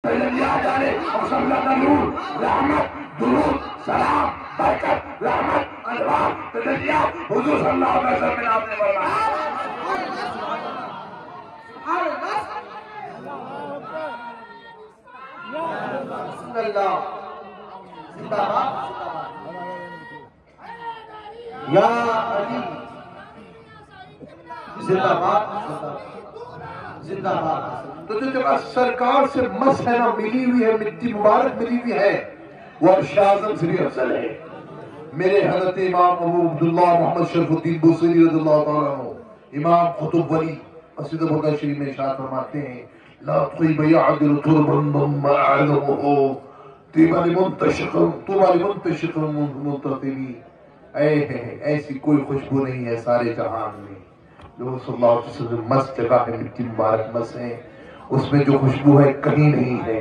نور رحمت درود سلام برکت رحمت انوار تجلیات حضور صلی اللہ علیہ وسلم نے آپ نے فرمایا بسم اللہ زندہ باد یا علی زندہ باد زندہ باد۔ تو جو جگہ سرکار سے مس ہے نا ملی ہوئی ہے، مٹی مبارک ملی ہوئی ہے، وہ عرش اعظم سے بھی افضل ہے۔ میرے حضرت امام ابو عبداللہ محمد شرف الدین بوصیری رضی اللہ تعالیٰ عنہ امام قطب ولی قصیدہ برقع شریف میں ارشاد فرماتے ہیں لا طیب یعدل تربا ضم اعظمه طیبا لمنتشق منتطبی۔ ایسی کوئی خوشبو نہیں ہے سارے جہان میں جو صلی اللہ علیہ وسلم مس جگہ ہے، مٹی مبارک مس ہے، اس میں جو خوشبو ہے کہیں نہیں ہے۔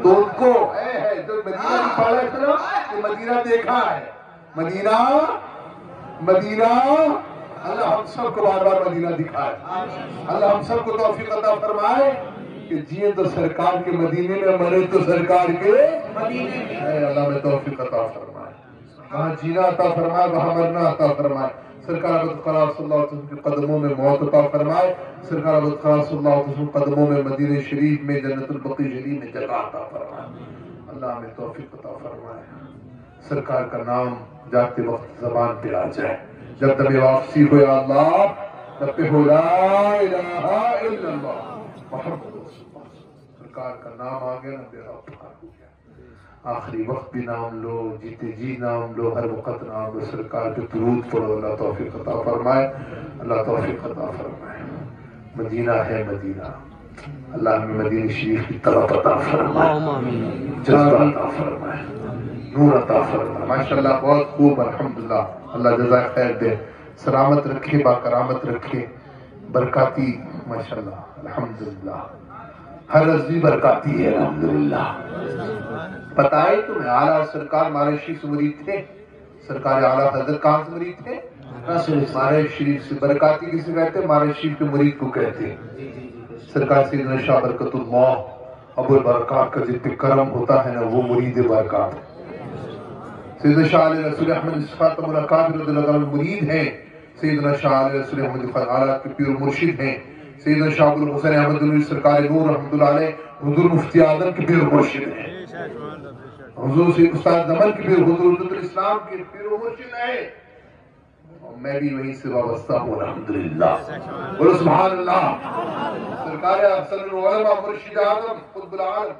تو ان کو جو مدینہ کی پاڑا اتنا کہ مدینہ دیکھا ہے، مدینہ اللہ ہم سب کو بار بار مدینہ دکھائے، اللہ ہم سب کو توفیق عطا فرمائے کہ جیے تو سرکار کے مدینے میں، مرے تو سرکار کے مدینے میں۔ اللہ میں توفیق عطا فرمائے، وہاں جینا عطا فرمائے، وہاں مرنا عطا فرمائے۔ سرکار ابد قرار صلی اللہ علیہ وسلم کے قدموں میں موت عطا فرمائے، سرکار ابد قرار صلی اللہ علیہ وسلم کے قدموں میں مدینہ شریف میں جنت البقیع شریف میں جگہ عطا فرمائے۔ اللہ ہمیں توفیق عطا فرمائے، سرکار کا نام جاتے وقت زبان پہ آ جائے، جب دم واپسی ہو یا اللہ تب پہ ہو لا الہ الا اللہ محمد رسول اللہ۔ سرکار کا نام آ گیا نا بیڑا پار ہو گیا۔ آخری وقت بھی نام لو، جیتے جی نام لو، ہر وقت نام لو، سرکار پہ درود پڑھو، اللہ توفیق عطا فرمائے، اللہ توفیق عطا فرمائے۔ مدینہ ہے مدینہ، اللہ ہمیں مدینہ شریف کی طلب عطا فرمائے، جذبہ عطا فرمائے، نور عطا فرمائے۔ ماشاءاللہ بہت خوب، الحمدللہ، اللہ جزائے خیر دے، سلامت رکھے، باکرامت رکھے، برکاتی ماشاءاللہ الحمدللہ، ہر رضوی برکاتی ہے الحمدللہ۔ پتہ ہے تمہیں اعلیٰ سرکار مارے شریف سے مرید تھے، سرکار اعلیٰ حضرت کہاں سے مرید تھے؟ مارے شریف سے۔ برکاتی کسی کہتے ہیں؟ مارے شریف کے مرید کو کہتے ہیں۔ سرکار سیدنا شاہ برکت اللہ ابو البرکات کا جن پہ کرم ہوتا ہے نا وہ مرید برکات۔ سیدنا شاہ علیہ رسول احمد صفات ملاقات رضی اللہ عنہ مرید ہیں، سیدنا شاہ علیہ رسول احمد اعلیٰ کے پیر مرشد ہیں، سیدنا شاہ ابو الحسین احمد النوری سرکار نور رحمۃ اللہ علیہ حضور مفتی اعظم کے پیر مرشد ہیں، حضور سے استاد زمن کے پیر، حضور حضرت الاسلام کے پیر مرشد ہیں، اور میں بھی وہیں سے وابستہ ہوں الحمدللہ۔ بولو سبحان اللہ۔ سرکار افضل العلماء مرشد اعظم قطب العالم